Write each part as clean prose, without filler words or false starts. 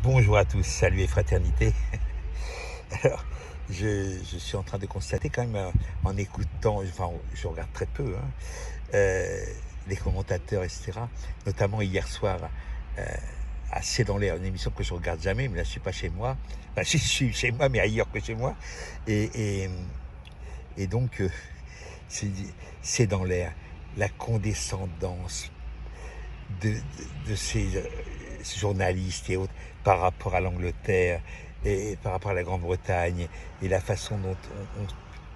Bonjour à tous, salut et fraternité. Alors, je suis en train de constater quand même, en écoutant, enfin, je regarde très peu, les commentateurs, etc. Notamment hier soir, euh, à C'est dans l'air, une émission que je regarde jamais, mais là je suis pas chez moi. Enfin, je suis chez moi, mais ailleurs que chez moi. Et, et, et donc, c'est c'est dans l'air, la condescendance de, de ces journalistes et autres par rapport à l'Angleterre et par rapport à la Grande-Bretagne et la façon dont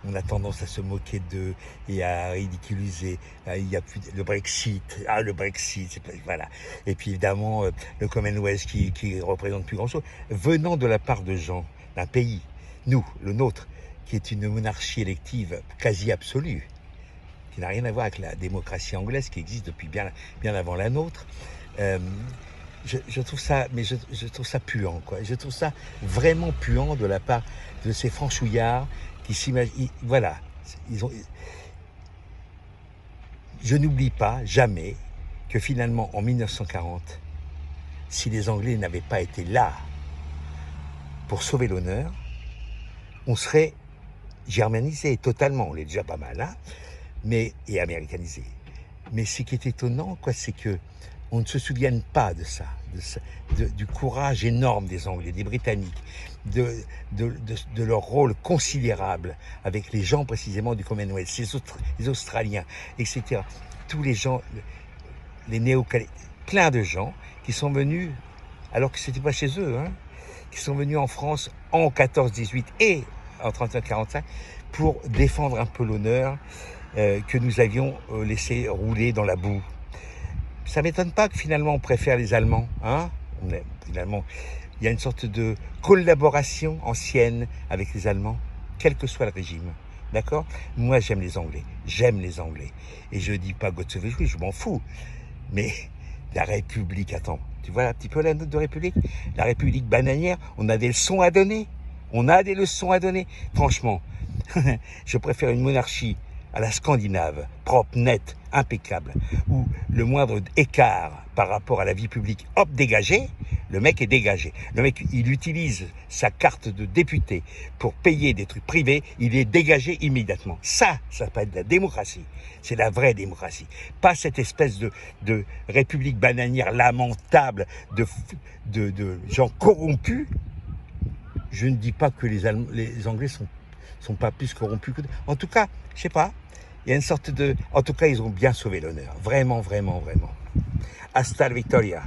on a tendance à se moquer d'eux et à ridiculiser. Il y a plus le Brexit, le Brexit, voilà. Et puis évidemment le Commonwealth qui représente plus grand-chose, venant de la part de gens d'un pays, nous, le nôtre, qui est une monarchie élective quasi absolue, qui n'a rien à voir avec la démocratie anglaise qui existe depuis bien avant la nôtre. Euh, je trouve ça, mais je trouve ça puant, quoi. Je trouve ça vraiment puant de la part de ces franchouillards qui s'imaginent. Voilà, je n'oublie pas jamais que finalement en 1940, si les Anglais n'avaient pas été là pour sauver l'honneur, on serait germanisé totalement. On est déjà pas mal, hein, et américanisé. Mais ce qui est étonnant, quoi, c'est que on ne se souvienne pas de ça, du courage énorme des Anglais, des Britanniques, de leur rôle considérable avec les gens précisément du Commonwealth, les Australiens, etc. Tous les gens, les néo-calédoniens, plein de gens qui sont venus, alors que c'était pas chez eux, hein, qui sont venus en France en 14-18 et en 39-45 pour défendre un peu l'honneur que nous avions laissé rouler dans la boue. Ça m'étonne pas que finalement on préfère les Allemands, hein. Finalement, il y a une sorte de collaboration ancienne avec les Allemands, quel que soit le régime. D'accord? Moi, j'aime les Anglais. Et je dis pas God save the Queen, je m'en fous. Mais la République, attends, tu vois un petit peu la note de République? La République bananière, on a des leçons à donner. Franchement, je préfère une monarchie à la scandinave, propre, nette, impeccable, où le moindre écart par rapport à la vie publique, hop, dégagé, le mec est dégagé. Le mec, il utilise sa carte de député pour payer des trucs privés, il est dégagé immédiatement. Ça s'appelle de la démocratie. C'est la vraie démocratie. Pas cette espèce de république bananière lamentable de gens corrompus. Je ne dis pas que les Anglais sont pas plus corrompus que... En tout cas, je sais pas, il y a une sorte de... En tout cas, ils ont bien sauvé l'honneur. Vraiment, vraiment, vraiment. Hasta la victoria.